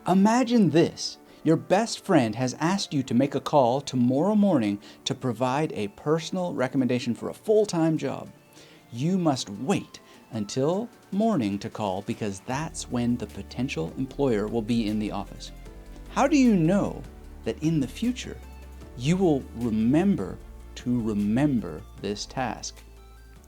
Imagine this. Your best friend has asked you to make a call tomorrow morning to provide a personal recommendation for a full-time job. You must wait until morning to call because that's when the potential employer will be in the office. How do you know that in the future you will remember to remember this task?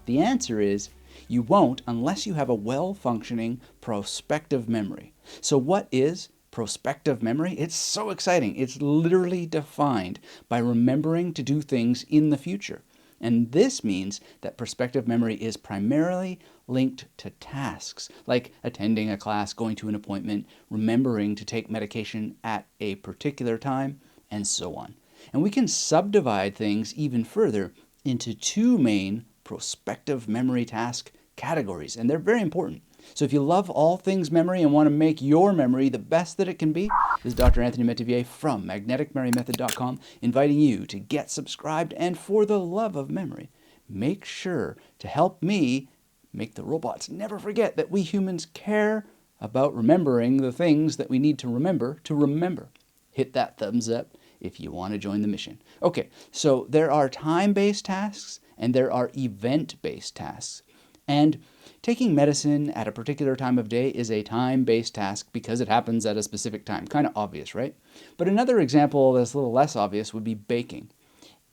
The answer is you won't unless you have a well-functioning prospective memory. So what is prospective memory? It's so exciting. It's literally defined by remembering to do things in the future. And this means that prospective memory is primarily linked to tasks, like attending a class, going to an appointment, remembering to take medication at a particular time, and so on. And we can subdivide things even further into two main prospective memory task categories, and they're very important. So if you love all things memory and want to make your memory the best that it can be, this is Dr. Anthony Metivier from magneticmemorymethod.com inviting you to get subscribed, and for the love of memory, make sure to help me make the robots never forget that we humans care about remembering the things that we need to remember to remember. Hit that thumbs up if you want to join the mission. Okay, so there are time-based tasks and there are event-based tasks. And taking medicine at a particular time of day is a time-based task because it happens at a specific time. Kind of obvious, right? But another example that's a little less obvious would be baking.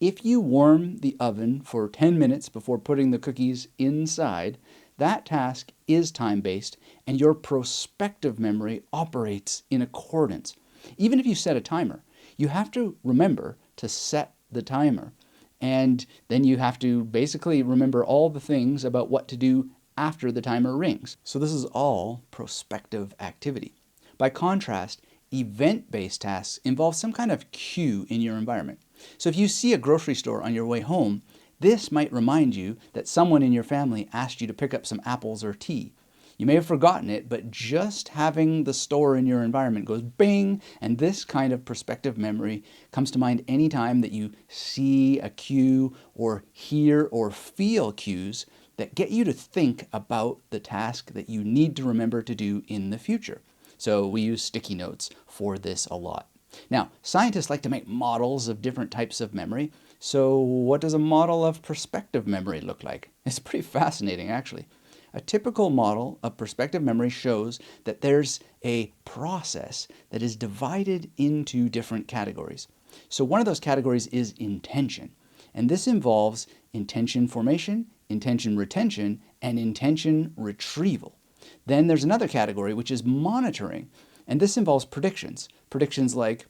If you warm the oven for 10 minutes before putting the cookies inside, that task is time-based and your prospective memory operates in accordance. Even if you set a timer, you have to remember to set the timer. And then you have to basically remember all the things about what to do after the timer rings. So this is all prospective activity. By contrast, event-based tasks involve some kind of cue in your environment. So if you see a grocery store on your way home, this might remind you that someone in your family asked you to pick up some apples or tea. You may have forgotten it, but just having the store in your environment goes bing, and this kind of prospective memory comes to mind anytime that you see a cue or hear or feel cues that get you to think about the task that you need to remember to do in the future. So we use sticky notes for this a lot. Now, scientists like to make models of different types of memory. So what does a model of prospective memory look like? It's pretty fascinating, actually. A typical model of prospective memory shows that there's a process that is divided into different categories. So one of those categories is intention, and this involves intention formation, intention retention, and intention retrieval. Then there's another category which is monitoring, and this involves predictions. Predictions like,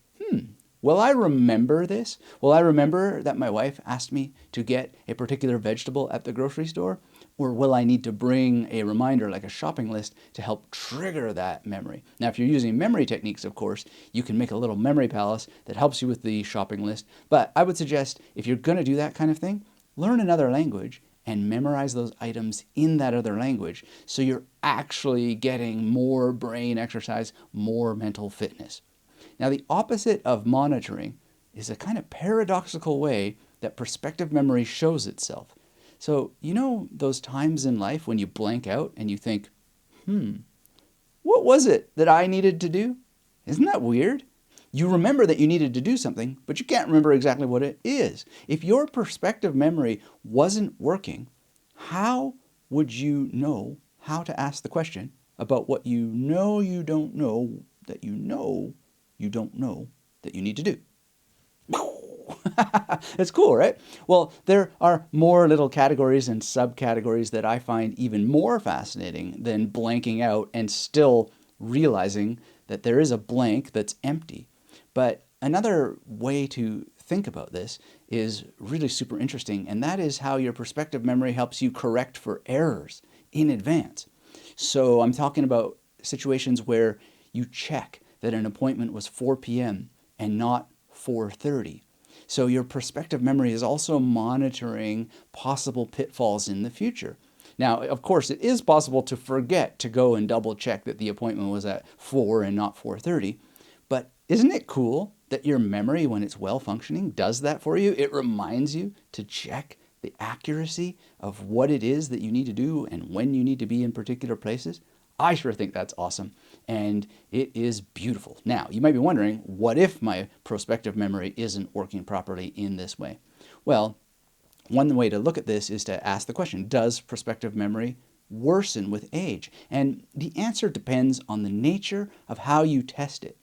will I remember this? Will I remember that my wife asked me to get a particular vegetable at the grocery store? Or will I need to bring a reminder like a shopping list to help trigger that memory? Now, if you're using memory techniques, of course, you can make a little memory palace that helps you with the shopping list. But I would suggest if you're going to do that kind of thing, learn another language and memorize those items in that other language so you're actually getting more brain exercise, more mental fitness. Now, the opposite of monitoring is a kind of paradoxical way that prospective memory shows itself. So, you know those times in life when you blank out and you think, what was it that I needed to do? Isn't that weird? You remember that you needed to do something, but you can't remember exactly what it is. If your prospective memory wasn't working, how would you know how to ask the question about what you know you don't know that you know you don't know that you need to do? It's cool, right? Well, there are more little categories and subcategories that I find even more fascinating than blanking out and still realizing that there is a blank that's empty. But another way to think about this is really super interesting, and that is how your prospective memory helps you correct for errors in advance. So I'm talking about situations where you check that an appointment was 4 p.m. and not 4:30. So your prospective memory is also monitoring possible pitfalls in the future. Now, of course, it is possible to forget to go and double check that the appointment was at 4 and not 4:30. But isn't it cool that your memory, when it's well functioning, does that for you? It reminds you to check the accuracy of what it is that you need to do and when you need to be in particular places. I sure think that's awesome. and it is beautiful. Now, you might be wondering, what if my prospective memory isn't working properly in this way? Well, one way to look at this is to ask the question, does prospective memory worsen with age? And the answer depends on the nature of how you test it.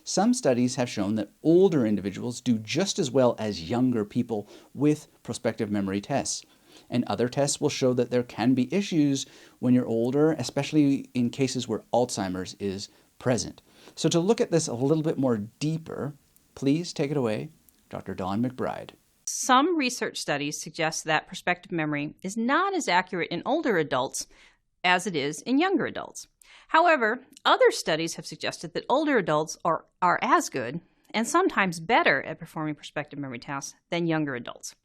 Some studies have shown that older individuals do just as well as younger people with prospective memory tests. And other tests will show that there can be issues when you're older, especially in cases where Alzheimer's is present. So to look at this a little bit more deeper, please take it away, Dr. Dawn McBride. Some research studies suggest that prospective memory is not as accurate in older adults as it is in younger adults. However, other studies have suggested that older adults are as good and sometimes better at performing prospective memory tasks than younger adults.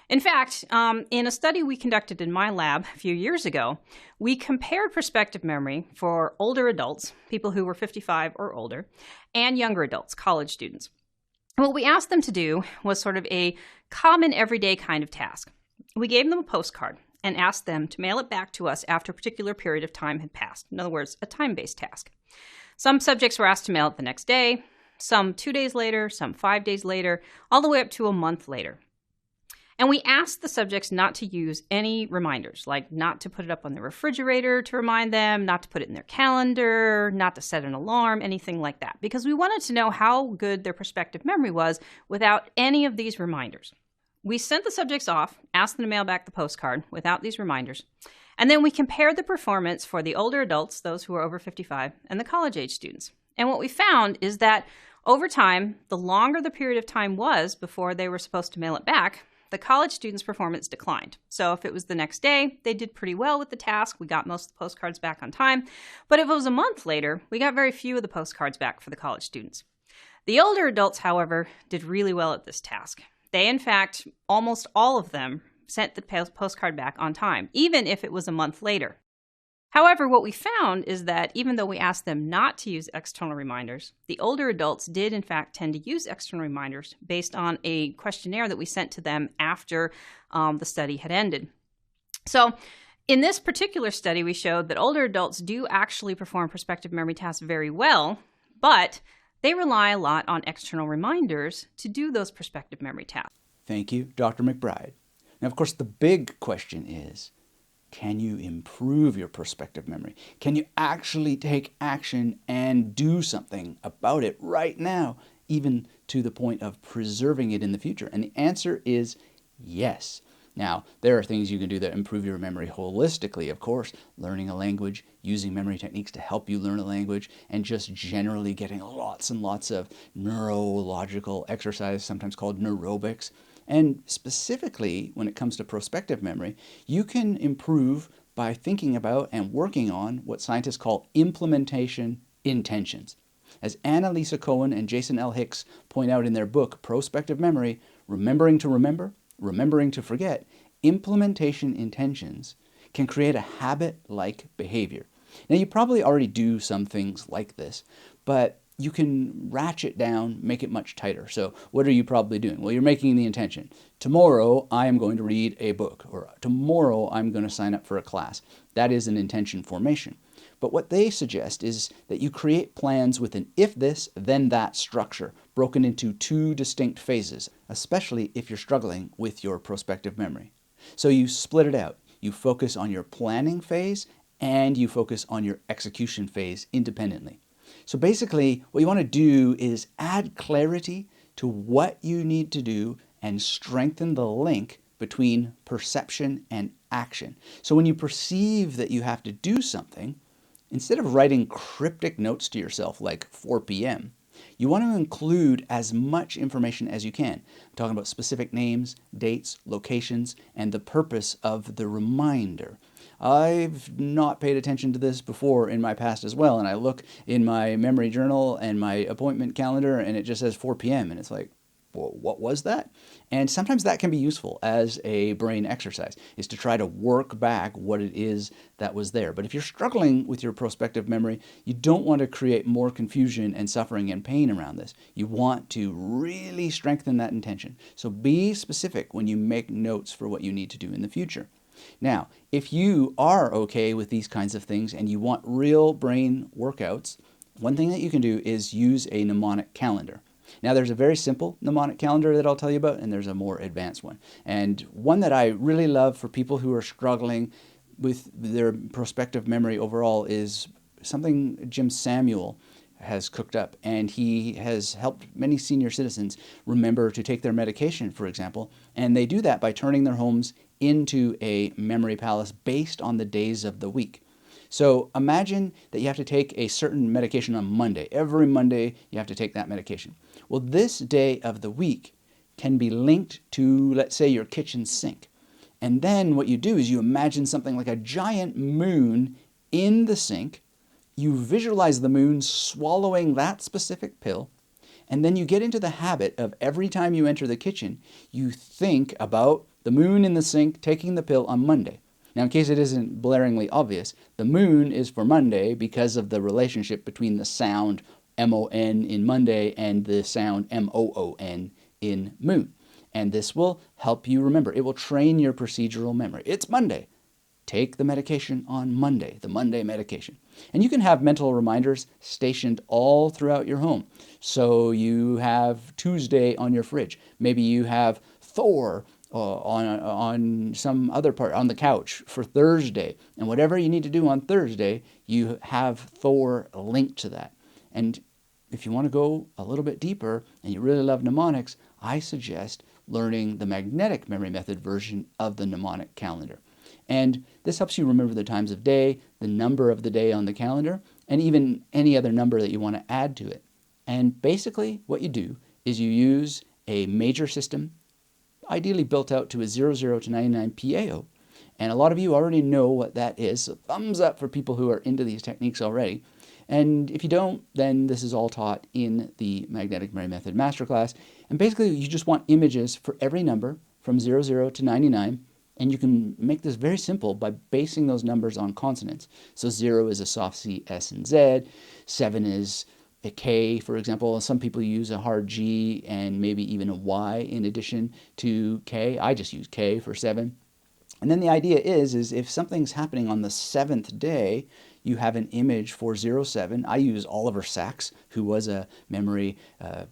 In fact, in a study we conducted in my lab a few years ago, we compared prospective memory for older adults, people who were 55 or older, and younger adults, college students. And what we asked them to do was sort of a common everyday kind of task. We gave them a postcard and asked them to mail it back to us after a particular period of time had passed. In other words, a time-based task. Some subjects were asked to mail it the next day, some 2 days later, some 5 days later, all the way up to a month later. And we asked the subjects not to use any reminders, like not to put it up on the refrigerator to remind them, not to put it in their calendar, not to set an alarm, anything like that, because we wanted to know how good their prospective memory was without any of these reminders. We sent the subjects off, asked them to mail back the postcard without these reminders, and then we compared the performance for the older adults, those who are over 55, and the college-age students. And what we found is that over time, the longer the period of time was before they were supposed to mail it back, the college students' performance declined. So if it was the next day, they did pretty well with the task. We got most of the postcards back on time. But if it was a month later, we got very few of the postcards back for the college students. The older adults, however, did really well at this task. They, in fact, almost all of them sent the postcard back on time, even if it was a month later. However, what we found is that even though we asked them not to use external reminders, the older adults did in fact tend to use external reminders based on a questionnaire that we sent to them after the study had ended. So in this particular study, we showed that older adults do actually perform prospective memory tasks very well, but they rely a lot on external reminders to do those prospective memory tasks. Thank you, Dr. McBride. Now, of course, the big question is, can you improve your prospective memory? Can you actually take action and do something about it right now, even to the point of preserving it in the future? And the answer is yes. Now, there are things you can do that improve your memory holistically, of course, learning a language, using memory techniques to help you learn a language, and just generally getting lots and lots of neurological exercise, sometimes called neurobics. And specifically, when it comes to prospective memory, you can improve by thinking about and working on what scientists call implementation intentions. As Annalisa Cohen and Jason L. Hicks point out in their book, Prospective Memory, Remembering to Remember, Remembering to Forget, implementation intentions can create a habit-like behavior. Now, you probably already do some things like this, but you can ratchet down, make it much tighter. So what are you probably doing? Well, you're making the intention. Tomorrow, I am going to read a book, or tomorrow, I'm going to sign up for a class. That is an intention formation. But what they suggest is that you create plans with an if this, then that structure, broken into two distinct phases, especially if you're struggling with your prospective memory. So you split it out. You focus on your planning phase, and you focus on your execution phase independently. So basically, what you want to do is add clarity to what you need to do and strengthen the link between perception and action. So when you perceive that you have to do something, instead of writing cryptic notes to yourself like 4 p.m., you want to include as much information as you can. I'm talking about specific names, dates, locations, and the purpose of the reminder. I've not paid attention to this before in my past as well, and I look in my memory journal and my appointment calendar, and it just says 4 p.m., and it's like, well, what was that? And sometimes that can be useful as a brain exercise, is to try to work back what it is that was there. But if you're struggling with your prospective memory, you don't want to create more confusion and suffering and pain around this. You want to really strengthen that intention. So be specific when you make notes for what you need to do in the future. Now, if you are okay with these kinds of things and you want real brain workouts, one thing that you can do is use a mnemonic calendar. Now, there's a very simple mnemonic calendar that I'll tell you about, and there's a more advanced one. And one that I really love for people who are struggling with their prospective memory overall is something Jim Samuel has cooked up, and he has helped many senior citizens remember to take their medication, for example, and they do that by turning their homes into a memory palace based on the days of the week. So imagine that you have to take a certain medication on Monday. Every Monday you have to take that medication. Well, this day of the week can be linked to, let's say, your kitchen sink. And then what you do is you imagine something like a giant moon in the sink. You visualize the moon swallowing that specific pill, and then you get into the habit of every time you enter the kitchen, you think about the moon in the sink taking the pill on Monday. Now, in case it isn't blaringly obvious, the moon is for Monday because of the relationship between the sound M-O-N in Monday and the sound M-O-O-N in moon. And this will help you remember. It will train your procedural memory. It's Monday. Take the medication on Monday, the Monday medication. And you can have mental reminders stationed all throughout your home. So you have Tuesday on your fridge. Maybe you have Thor on some other part, on the couch for Thursday. And whatever you need to do on Thursday, you have Thor linked to that. And if you want to go a little bit deeper and you really love mnemonics, I suggest learning the magnetic memory method version of the mnemonic calendar. And this helps you remember the times of day, the number of the day on the calendar, and even any other number that you want to add to it. And basically what you do is you use a major system, ideally built out to a 00 to 99 PAO. And a lot of you already know what that is, so thumbs up for people who are into these techniques already. And if you don't, then this is all taught in the Magnetic Memory Method Masterclass. And basically you just want images for every number from 00 to 99. And you can make this very simple by basing those numbers on consonants. So 0 is a soft C, S, and Z. 7 is a K, for example. Some people use a hard G and maybe even a Y in addition to K. I just use K for 7. And then the idea is if something's happening on the 7th day, you have an image for 07. I use Oliver Sacks, who was a memory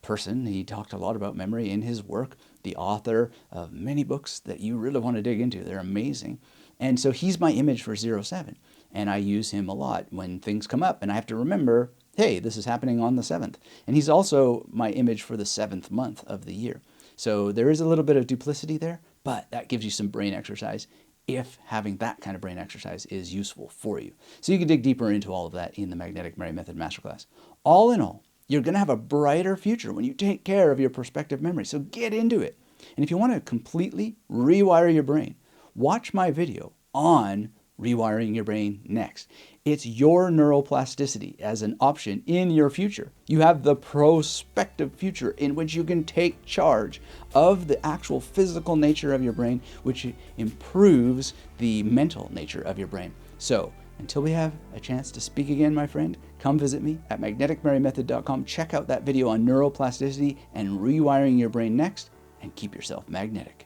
person. He talked a lot about memory in his work, the author of many books that you really want to dig into. They're amazing. And so he's my image for 07. And I use him a lot when things come up and I have to remember, hey, this is happening on the 7th. And he's also my image for the 7th month of the year. So there is a little bit of duplicity there, but that gives you some brain exercise if having that kind of brain exercise is useful for you. So you can dig deeper into all of that in the Magnetic Memory Method Masterclass. All in all, you're going to have a brighter future when you take care of your prospective memory. So get into it. And if you want to completely rewire your brain, watch my video on rewiring your brain next. It's your neuroplasticity as an option in your future. You have the prospective future in which you can take charge of the actual physical nature of your brain, which improves the mental nature of your brain. So until we have a chance to speak again, my friend, come visit me at magneticmemorymethod.com. Check out that video on neuroplasticity and rewiring your brain next, and keep yourself magnetic.